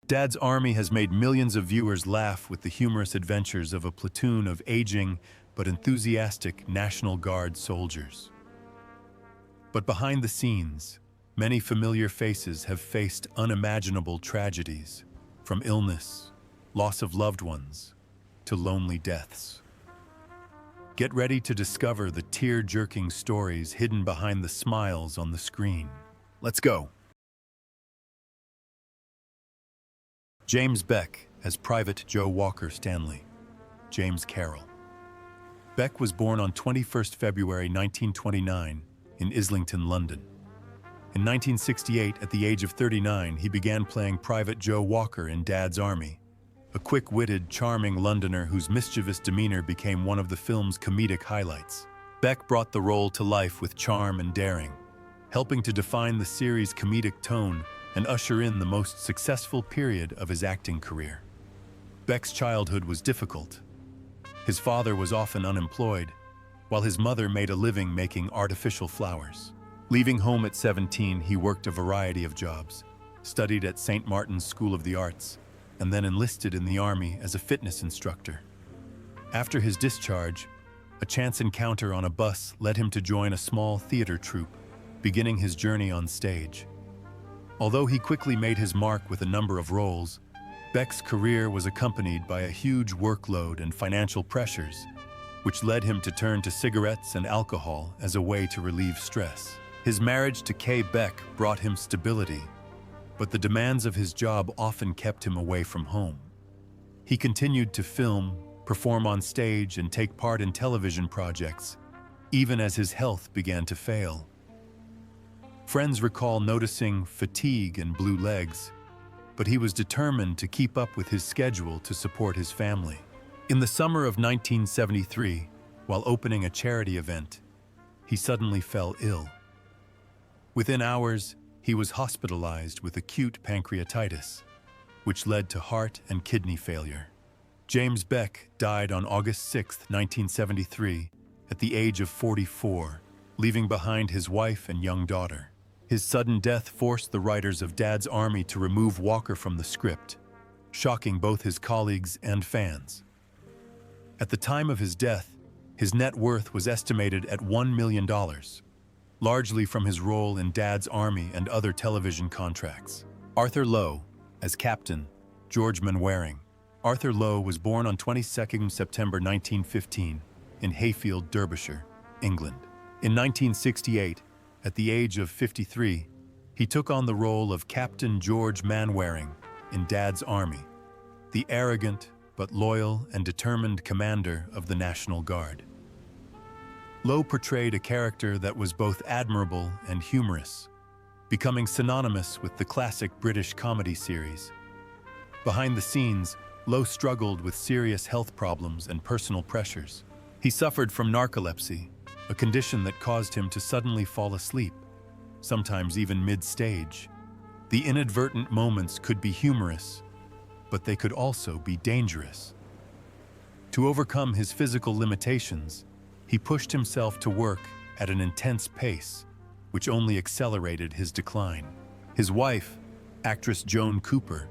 Dad's Army has made millions of viewers laugh with the humorous adventures of a platoon of aging but enthusiastic National Guard soldiers. But behind the scenes, many familiar faces have faced unimaginable tragedies, from illness, loss of loved ones, to lonely deaths. Get ready to discover the tear-jerking stories hidden behind the smiles on the screen. Let's go! James Beck as Private Joe Walker Stanley. James Carroll. Beck was born on 21st February 1929 in Islington, London. In 1968, at the age of 39, he began playing Private Joe Walker in Dad's Army, a quick-witted, charming Londoner whose mischievous demeanor became one of the film's comedic highlights. Beck brought the role to life with charm and daring, helping to define the series' comedic tone and usher in the most successful period of his acting career. Beck's childhood was difficult. His father was often unemployed, while his mother made a living making artificial flowers. Leaving home at 17, he worked a variety of jobs, studied at St. Martin's School of the Arts, and then enlisted in the Army as a fitness instructor. After his discharge, a chance encounter on a bus led him to join a small theater troupe, beginning his journey on stage. Although he quickly made his mark with a number of roles, Beck's career was accompanied by a huge workload and financial pressures, which led him to turn to cigarettes and alcohol as a way to relieve stress. His marriage to Kay Beck brought him stability, but the demands of his job often kept him away from home. He continued to film, perform on stage, and take part in television projects, even as his health began to fail. Friends recall noticing fatigue and blue legs, but he was determined to keep up with his schedule to support his family. In the summer of 1973, while opening a charity event, he suddenly fell ill. Within hours, he was hospitalized with acute pancreatitis, which led to heart and kidney failure. James Beck died on August 6, 1973, at the age of 44, leaving behind his wife and young daughter. His sudden death forced the writers of Dad's Army to remove Walker from the script, shocking both his colleagues and fans. At the time of his death, his net worth was estimated at $1 million, largely from his role in Dad's Army and other television contracts. Arthur Lowe, as Captain George Mainwaring. Arthur Lowe was born on 22 September 1915 in Hayfield, Derbyshire, England. In 1968, at the age of 53, he took on the role of Captain George Mainwaring in Dad's Army, the arrogant but loyal and determined commander of the National Guard. Lowe portrayed a character that was both admirable and humorous, becoming synonymous with the classic British comedy series. Behind the scenes, Lowe struggled with serious health problems and personal pressures. He suffered from narcolepsy, a condition that caused him to suddenly fall asleep, sometimes even mid-stage. The inadvertent moments could be humorous, but they could also be dangerous. To overcome his physical limitations, he pushed himself to work at an intense pace, which only accelerated his decline. His wife, actress Joan Cooper,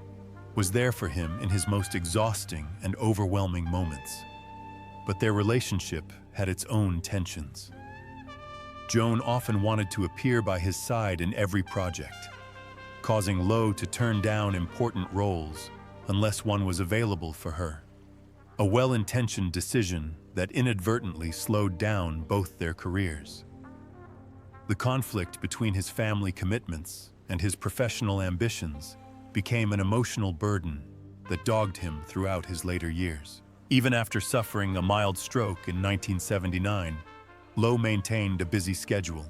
was there for him in his most exhausting and overwhelming moments. But their relationship had its own tensions. Joan often wanted to appear by his side in every project, causing Lowe to turn down important roles unless one was available for her. A well-intentioned decision that inadvertently slowed down both their careers. The conflict between his family commitments and his professional ambitions became an emotional burden that dogged him throughout his later years. Even after suffering a mild stroke in 1979, Lowe maintained a busy schedule,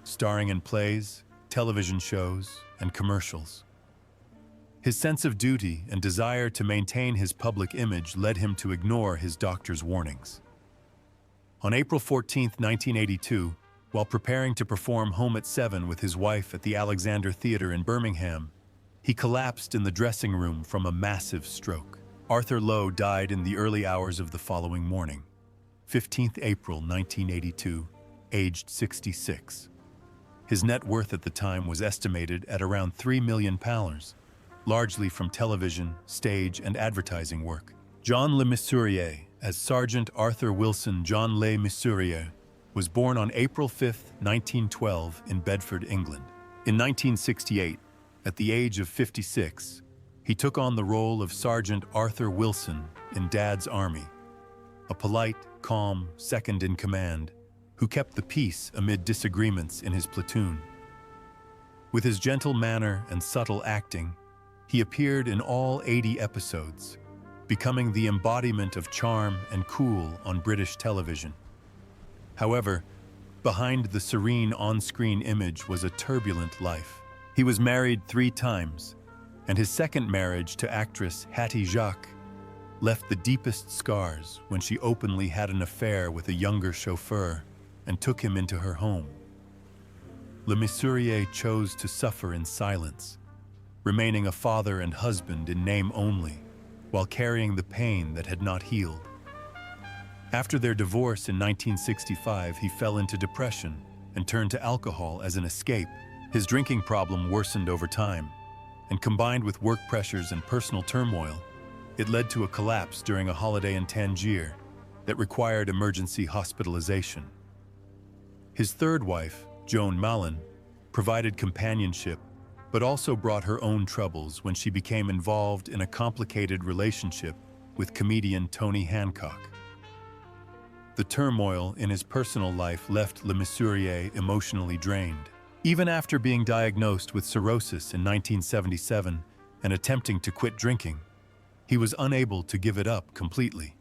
starring in plays, television shows, and commercials. His sense of duty and desire to maintain his public image led him to ignore his doctor's warnings. On April 14, 1982, while preparing to perform Home at 7 with his wife at the Alexander Theatre in Birmingham, he collapsed in the dressing room from a massive stroke. Arthur Lowe died in the early hours of the following morning, 15th April 1982, aged 66. His net worth at the time was estimated at around £3 million, largely from television, stage, and advertising work. John Le Mesurier, as Sergeant Arthur Wilson John Le Mesurier, was born on April 5, 1912, in Bedford, England. In 1968, at the age of 56, he took on the role of Sergeant Arthur Wilson in Dad's Army, a polite, calm second-in-command who kept the peace amid disagreements in his platoon. With his gentle manner and subtle acting, he appeared in all 80 episodes, becoming the embodiment of charm and cool on British television. However, behind the serene on-screen image was a turbulent life. He was married 3 times, and his second marriage to actress Hattie Jacques left the deepest scars when she openly had an affair with a younger chauffeur and took him into her home. Le Mesurier chose to suffer in silence, remaining a father and husband in name only, while carrying the pain that had not healed. After their divorce in 1965, he fell into depression and turned to alcohol as an escape. His drinking problem worsened over time, and combined with work pressures and personal turmoil, it led to a collapse during a holiday in Tangier that required emergency hospitalization. His third wife, Joan Mallon, provided companionship, but also brought her own troubles when she became involved in a complicated relationship with comedian Tony Hancock. The turmoil in his personal life left Le Mesurier emotionally drained. Even after being diagnosed with cirrhosis in 1977 and attempting to quit drinking, he was unable to give it up completely.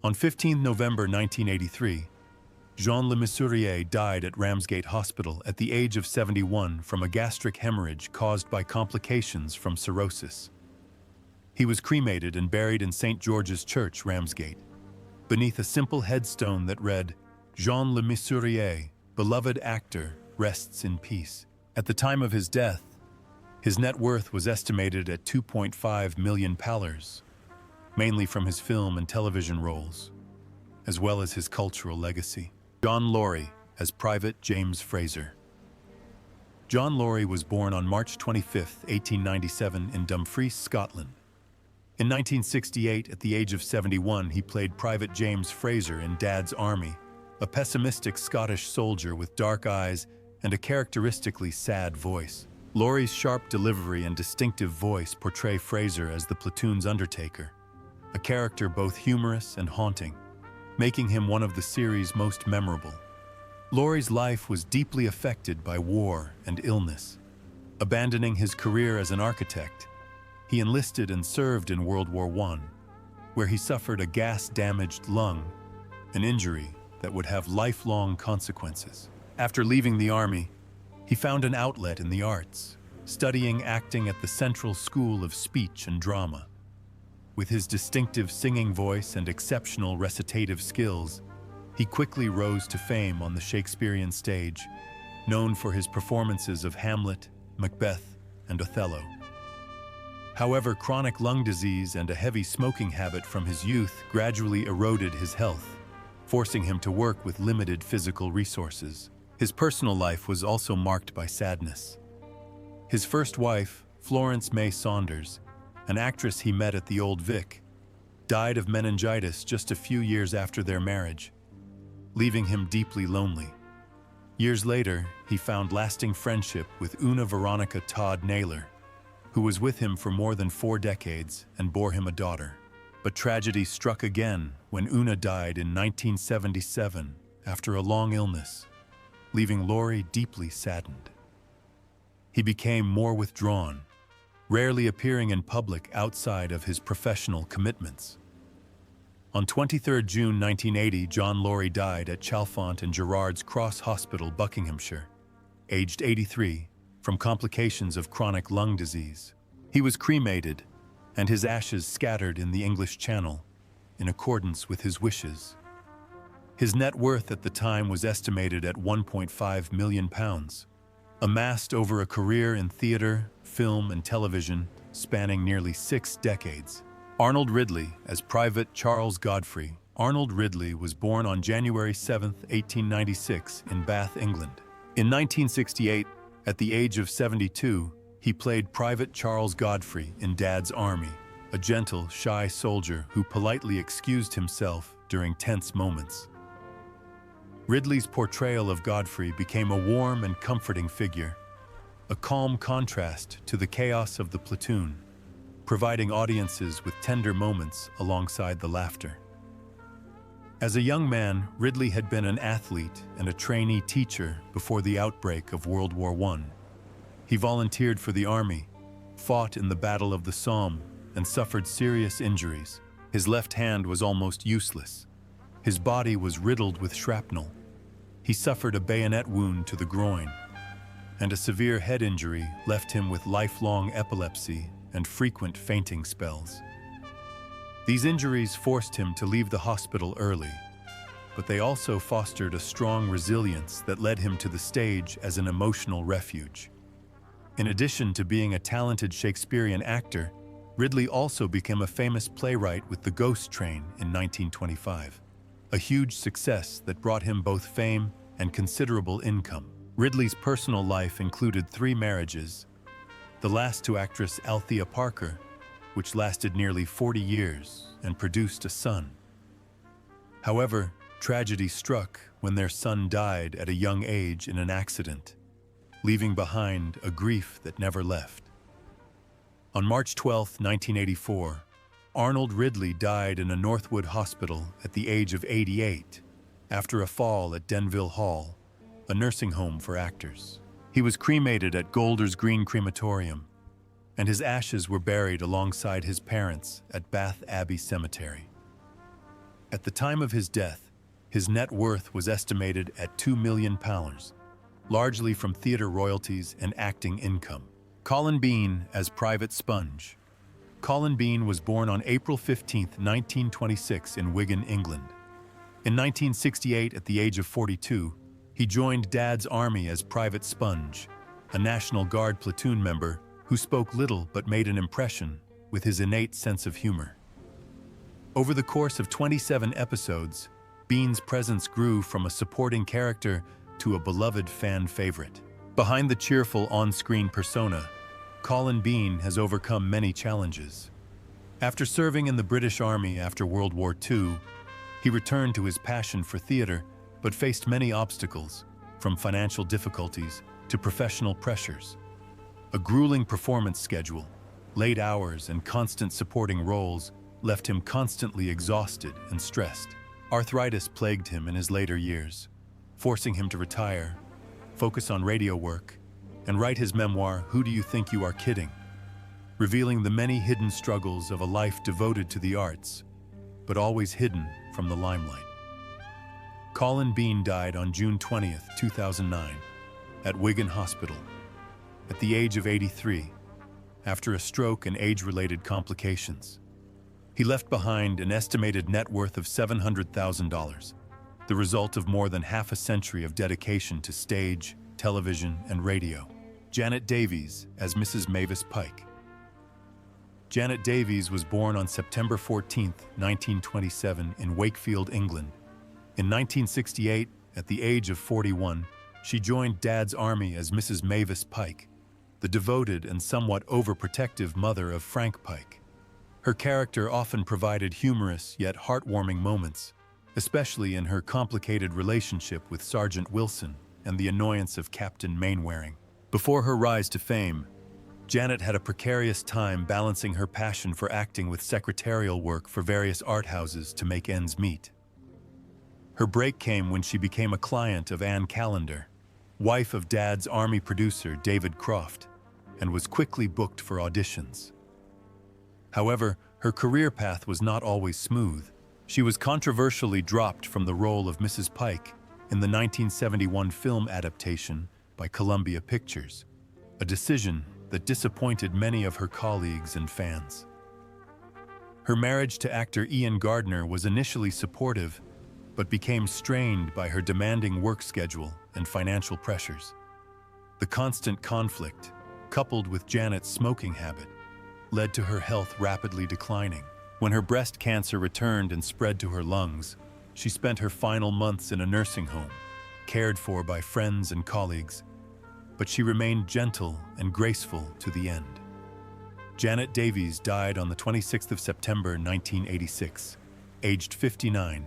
On 15 November 1983, Jean Le Mesurier died at Ramsgate Hospital at the age of 71 from a gastric hemorrhage caused by complications from cirrhosis. He was cremated and buried in St. George's Church, Ramsgate, beneath a simple headstone that read, "Jean Le Mesurier, beloved actor, rests in peace." At the time of his death, his net worth was estimated at £2.5 million, mainly from his film and television roles, as well as his cultural legacy. John Laurie as Private James Fraser. John Laurie was born on March 25, 1897 in Dumfries, Scotland. In 1968, at the age of 71, he played Private James Fraser in Dad's Army, a pessimistic Scottish soldier with dark eyes and a characteristically sad voice. Laurie's sharp delivery and distinctive voice portray Fraser as the platoon's undertaker, a character both humorous and haunting, making him one of the series' most memorable. Laurie's life was deeply affected by war and illness. Abandoning his career as an architect, he enlisted and served in World War I, where he suffered a gas-damaged lung, an injury that would have lifelong consequences. After leaving the army, he found an outlet in the arts, studying acting at the Central School of Speech and Drama. With his distinctive singing voice and exceptional recitative skills, he quickly rose to fame on the Shakespearean stage, known for his performances of Hamlet, Macbeth, and Othello. However, chronic lung disease and a heavy smoking habit from his youth gradually eroded his health, forcing him to work with limited physical resources. His personal life was also marked by sadness. His first wife, Florence May Saunders, an actress he met at the Old Vic, died of meningitis just a few years after their marriage, leaving him deeply lonely. Years later, he found lasting friendship with Una Veronica Todd Naylor, who was with him for more than 4 decades and bore him a daughter. But tragedy struck again when Una died in 1977 after a long illness, leaving Laurie deeply saddened. He became more withdrawn, rarely appearing in public outside of his professional commitments. On 23 June 1980, John Laurie died at Chalfont and Gerrard's Cross Hospital, Buckinghamshire, aged 83, from complications of chronic lung disease. He was cremated, and his ashes scattered in the English Channel, in accordance with his wishes. His net worth at the time was estimated at £1.5 million, amassed over a career in theater, film, and television spanning nearly 6 decades. Arnold Ridley as Private Charles Godfrey. Arnold Ridley was born on January 7, 1896, in Bath, England. In 1968, at the age of 72, He played Private Charles Godfrey in Dad's Army, a gentle, shy soldier who politely excused himself during tense moments. Ridley's portrayal of Godfrey became a warm and comforting figure, a calm contrast to the chaos of the platoon, providing audiences with tender moments alongside the laughter. As a young man, Ridley had been an athlete and a trainee teacher before the outbreak of World War I. He volunteered for the army, fought in the Battle of the Somme, and suffered serious injuries. His left hand was almost useless. His body was riddled with shrapnel. He suffered a bayonet wound to the groin, and a severe head injury left him with lifelong epilepsy and frequent fainting spells. These injuries forced him to leave the hospital early, but they also fostered a strong resilience that led him to the stage as an emotional refuge. In addition to being a talented Shakespearean actor, Ridley also became a famous playwright with The Ghost Train in 1925, a huge success that brought him both fame and considerable income. Ridley's personal life included 3 marriages, the last to actress Althea Parker, which lasted nearly 40 years and produced a son. However, tragedy struck when their son died at a young age in an accident, leaving behind a grief that never left. On March 12, 1984, Arnold Ridley died in a Northwood hospital at the age of 88 after a fall at Denville Hall, a nursing home for actors. He was cremated at Golders Green Crematorium, and his ashes were buried alongside his parents at Bath Abbey Cemetery. At the time of his death, his net worth was estimated at £2 million, largely from theater royalties and acting income. Colin Bean as Private Sponge. Colin Bean was born on April 15, 1926 in Wigan, England. In 1968, at the age of 42, he joined Dad's Army as Private Sponge, a National Guard platoon member who spoke little but made an impression with his innate sense of humor. Over the course of 27 episodes, Bean's presence grew from a supporting character to a beloved fan favorite. Behind the cheerful on-screen persona, Colin Bean has overcome many challenges. After serving in the British Army after World War II, he returned to his passion for theater, but faced many obstacles, from financial difficulties to professional pressures. A grueling performance schedule, late hours, and constant supporting roles left him constantly exhausted and stressed. Arthritis plagued him in his later years, forcing him to retire, focus on radio work, and write his memoir, Who Do You Think You Are Kidding?, revealing the many hidden struggles of a life devoted to the arts, but always hidden from the limelight. Colin Bean died on June 20, 2009, at Wigan Hospital, at the age of 83, after a stroke and age-related complications. He left behind an estimated net worth of $700,000, the result of more than half a century of dedication to stage, television, and radio. Janet Davies as Mrs. Mavis Pike. Janet Davies was born on September 14, 1927, in Wakefield, England. In 1968, at the age of 41, she joined Dad's Army as Mrs. Mavis Pike, the devoted and somewhat overprotective mother of Frank Pike. Her character often provided humorous yet heartwarming moments, especially in her complicated relationship with Sergeant Wilson and the annoyance of Captain Mainwaring. Before her rise to fame, Janet had a precarious time balancing her passion for acting with secretarial work for various art houses to make ends meet. Her break came when she became a client of Anne Callender, wife of Dad's Army producer David Croft, and was quickly booked for auditions. However, her career path was not always smooth. She was controversially dropped from the role of Mrs. Pike in the 1971 film adaptation by Columbia Pictures, a decision that disappointed many of her colleagues and fans. Her marriage to actor Ian Gardner was initially supportive, but became strained by her demanding work schedule and financial pressures. The constant conflict, coupled with Janet's smoking habit, led to her health rapidly declining. When her breast cancer returned and spread to her lungs, she spent her final months in a nursing home, cared for by friends and colleagues. but she remained gentle and graceful to the end. Janet Davies died on the 26th of September 1986, aged 59,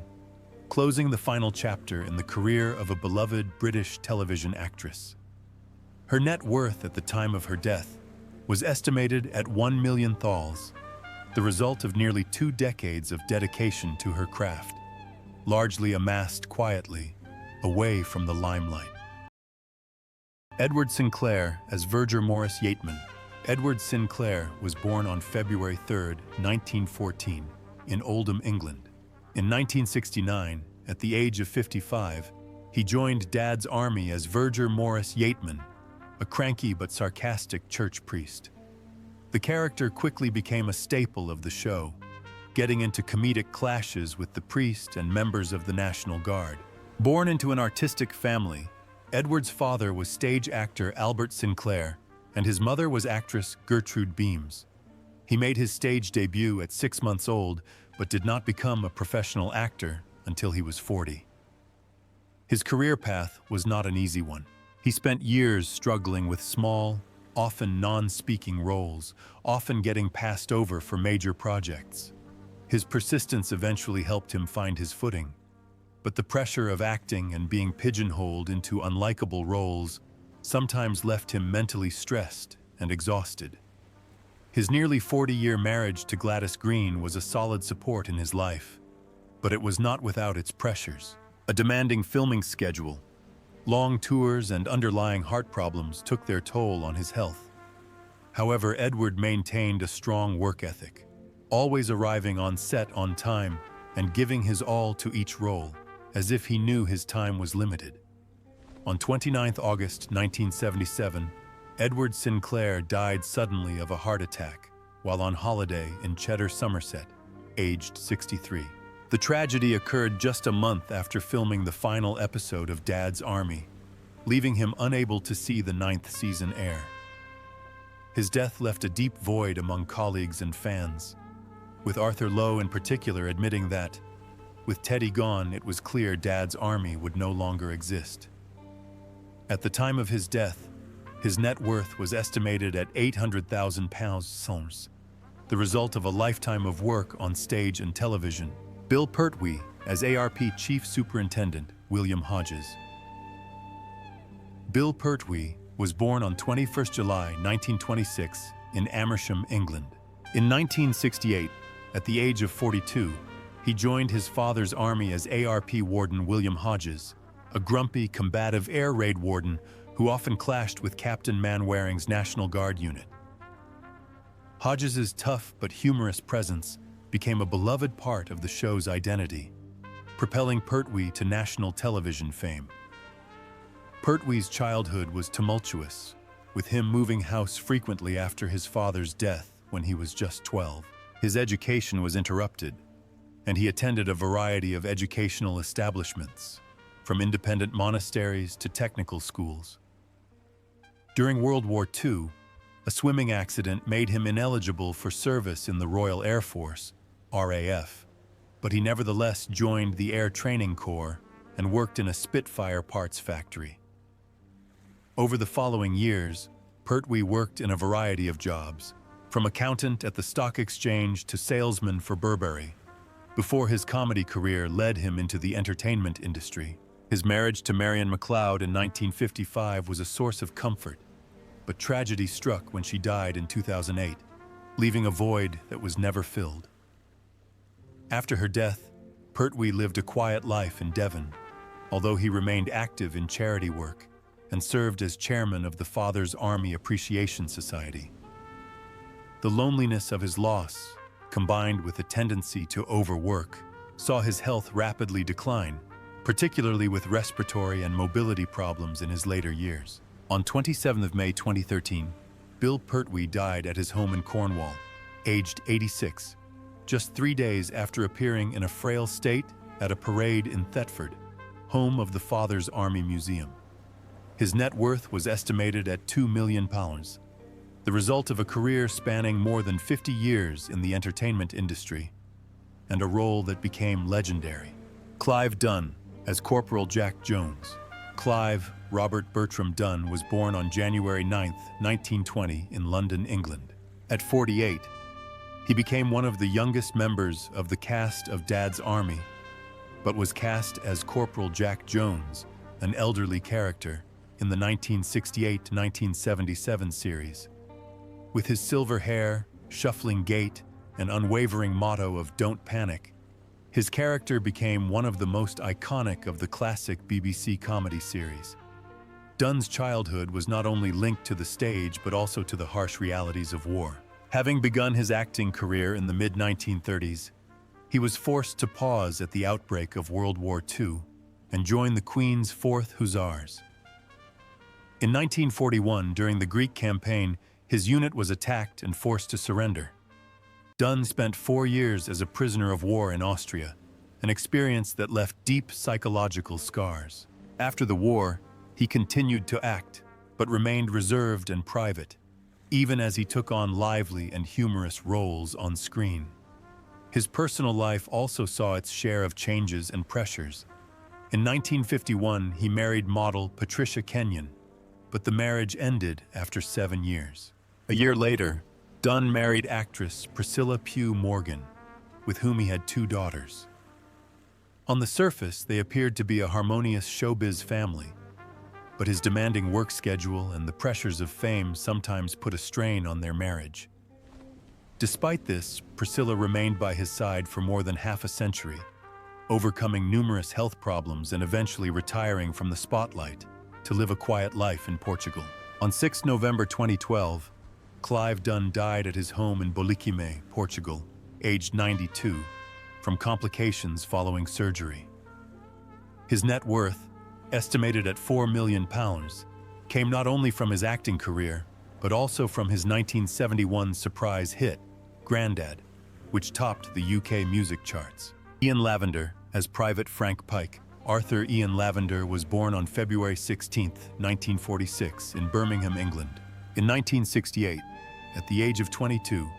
closing the final chapter in the career of a beloved British television actress. Her net worth at the time of her death was estimated at £1 million, the result of nearly 2 decades of dedication to her craft, largely amassed quietly, away from the limelight. Edward Sinclair as Verger Morris Yeatman. Edward Sinclair was born on February 3, 1914, in Oldham, England. In 1969, at the age of 55, he joined Dad's army as Verger Morris Yeatman, a cranky but sarcastic church priest. The character quickly became a staple of the show, getting into comedic clashes with the priest and members of the National Guard. Born into an artistic family, Edward's father was stage actor Albert Sinclair, and his mother was actress Gertrude Beams. He made his stage debut at 6 months old, but did not become a professional actor until he was 40. His career path was not an easy one. He spent years struggling with small, often non-speaking roles, often getting passed over for major projects. His persistence eventually helped him find his footing, but the pressure of acting and being pigeonholed into unlikable roles sometimes left him mentally stressed and exhausted. His nearly 40-year marriage to Gladys Green was a solid support in his life, but it was not without its pressures. A demanding filming schedule, long tours, and underlying heart problems took their toll on his health. However, Edward maintained a strong work ethic, always arriving on set on time and giving his all to each role, as if he knew his time was limited. On 29 August 1977, Edward Sinclair died suddenly of a heart attack while on holiday in Cheddar, Somerset, aged 63. The tragedy occurred just a month after filming the final episode of Dad's Army, leaving him unable to see the 9th season air. His death left a deep void among colleagues and fans, with Arthur Lowe in particular admitting that, with Teddy gone, it was clear Dad's Army would no longer exist. At the time of his death, his net worth was estimated at £800,000, the result of a lifetime of work on stage and television. Bill Pertwee as ARP Chief Superintendent William Hodges. Bill Pertwee was born on 21 July 1926 in Amersham, England. In 1968, at the age of 42, he joined his father's army as ARP Warden William Hodges, a grumpy, combative air raid warden who often clashed with Captain Manwaring's National Guard unit. Hodges's tough but humorous presence became a beloved part of the show's identity, propelling Pertwee to national television fame. Pertwee's childhood was tumultuous, with him moving house frequently after his father's death when he was just 12. His education was interrupted, and he attended a variety of educational establishments, from independent monasteries to technical schools. During World War II, a swimming accident made him ineligible for service in the Royal Air Force, RAF, but he nevertheless joined the Air Training Corps and worked in a Spitfire parts factory. Over the following years, Pertwee worked in a variety of jobs, from accountant at the stock exchange to salesman for Burberry, before his comedy career led him into the entertainment industry. His marriage to Marion McLeod in 1955 was a source of comfort, but tragedy struck when she died in 2008, leaving a void that was never filled. After her death, Pertwee lived a quiet life in Devon, although he remained active in charity work and served as chairman of the Father's Army Appreciation Society. The loneliness of his loss, combined with a tendency to overwork, saw his health rapidly decline, particularly with respiratory and mobility problems in his later years. On 27 May 2013, Bill Pertwee died at his home in Cornwall, aged 86, just 3 days after appearing in a frail state at a parade in Thetford, home of the Father's Army Museum. His net worth was estimated at £2 million, the result of a career spanning more than 50 years in the entertainment industry, and a role that became legendary. Clive Dunn as Corporal Jack Jones. Clive, Robert Bertram Dunn was born on January 9, 1920, in London, England. At 48, he became one of the youngest members of the cast of Dad's Army, but was cast as Corporal Jack Jones, an elderly character, in the 1968-1977 series. With his silver hair, shuffling gait, and unwavering motto of "Don't panic," his character became one of the most iconic of the classic BBC comedy series. Dunn's childhood was not only linked to the stage but also to the harsh realities of war. Having begun his acting career in the mid-1930s, he was forced to pause at the outbreak of World War II and join the Queen's 4th Hussars. In 1941, during the Greek campaign, his unit was attacked and forced to surrender. Dunn spent 4 years as a prisoner of war in Austria, an experience that left deep psychological scars. After the war, he continued to act, but remained reserved and private, even as he took on lively and humorous roles on screen. His personal life also saw its share of changes and pressures. In 1951, he married model Patricia Kenyon, but the marriage ended after 7 years. A year later, Dunn married actress Priscilla Pugh Morgan, with whom he had 2 daughters. On the surface, they appeared to be a harmonious showbiz family, but his demanding work schedule and the pressures of fame sometimes put a strain on their marriage. Despite this, Priscilla remained by his side for more than half a century, overcoming numerous health problems and eventually retiring from the spotlight to live a quiet life in Portugal. On 6 November 2012, Clive Dunn died at his home in Bolikime, Portugal, aged 92, from complications following surgery. His net worth, estimated at £4 million, came not only from his acting career, but also from his 1971 surprise hit, Grandad, which topped the UK music charts. Ian Lavender, as Private Frank Pike. Arthur Ian Lavender was born on February 16, 1946, in Birmingham, England. In 1968, at the age of 22,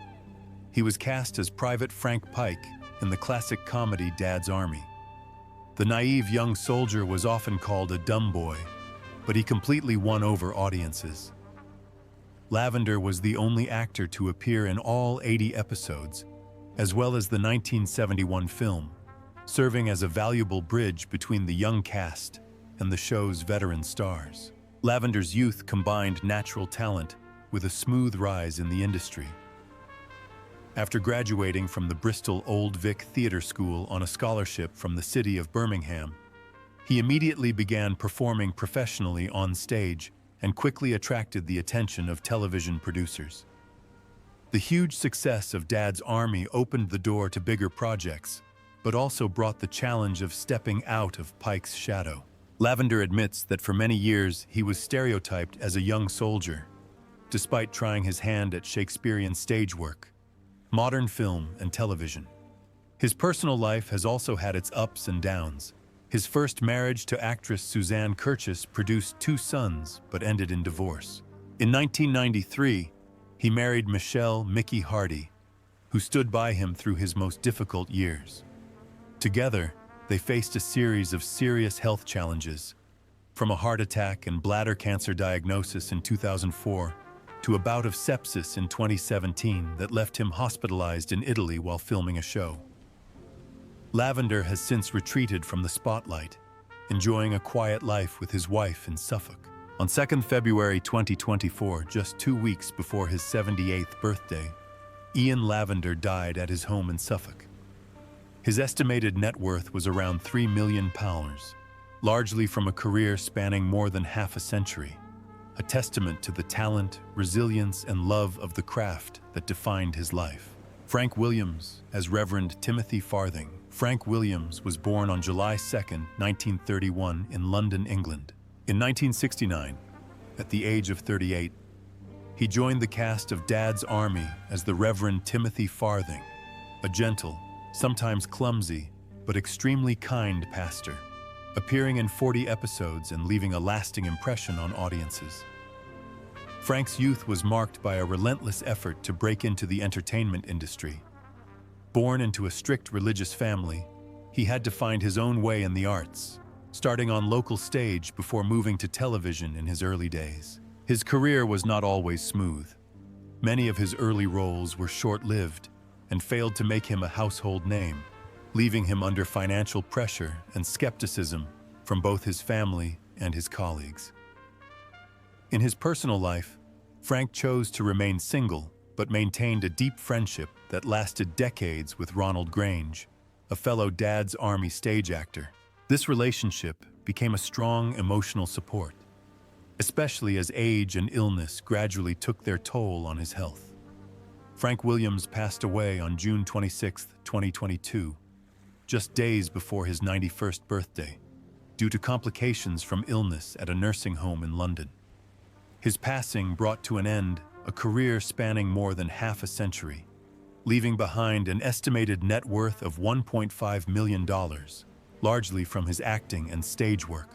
he was cast as Private Frank Pike in the classic comedy Dad's Army. The naive young soldier was often called a dumb boy, but he completely won over audiences. Lavender was the only actor to appear in all 80 episodes, as well as the 1971 film, serving as a valuable bridge between the young cast and the show's veteran stars. Lavender's youth combined natural talent with a smooth rise in the industry. After graduating from the Bristol Old Vic Theatre School on a scholarship from the city of Birmingham, he immediately began performing professionally on stage and quickly attracted the attention of television producers. The huge success of Dad's Army opened the door to bigger projects, but also brought the challenge of stepping out of Pike's shadow. Lavender admits that for many years he was stereotyped as a young soldier, despite trying his hand at Shakespearean stage work, modern film, and television. His personal life has also had its ups and downs. His first marriage to actress Suzanne Kirchhoff produced 2 sons, but ended in divorce. In 1993, he married Michelle "Mickey" Hardy, who stood by him through his most difficult years. Together, they faced a series of serious health challenges, from a heart attack and bladder cancer diagnosis in 2004 to a bout of sepsis in 2017 that left him hospitalized in Italy while filming a show. Lavender has since retreated from the spotlight, enjoying a quiet life with his wife in Suffolk. On 2 February 2024, just 2 weeks before his 78th birthday, Ian Lavender died at his home in Suffolk. His estimated net worth was around £3 million, largely from a career spanning more than half a century, a testament to the talent, resilience, and love of the craft that defined his life. Frank Williams, as Reverend Timothy Farthing. Frank Williams was born on July 2, 1931, in London, England. In 1969, at the age of 38, he joined the cast of Dad's Army as the Reverend Timothy Farthing, a gentle, sometimes clumsy, but extremely kind pastor, appearing in 40 episodes and leaving a lasting impression on audiences. Frank's youth was marked by a relentless effort to break into the entertainment industry. Born into a strict religious family, he had to find his own way in the arts, starting on local stage before moving to television in his early days. His career was not always smooth. Many of his early roles were short-lived and failed to make him a household name, leaving him under financial pressure and skepticism from both his family and his colleagues. In his personal life, Frank chose to remain single but maintained a deep friendship that lasted decades with Ronald Grange, a fellow Dad's Army stage actor. This relationship became a strong emotional support, especially as age and illness gradually took their toll on his health. Frank Williams passed away on June 26, 2022, just days before his 91st birthday, due to complications from illness at a nursing home in London. His passing brought to an end a career spanning more than half a century, leaving behind an estimated net worth of $1.5 million, largely from his acting and stage work.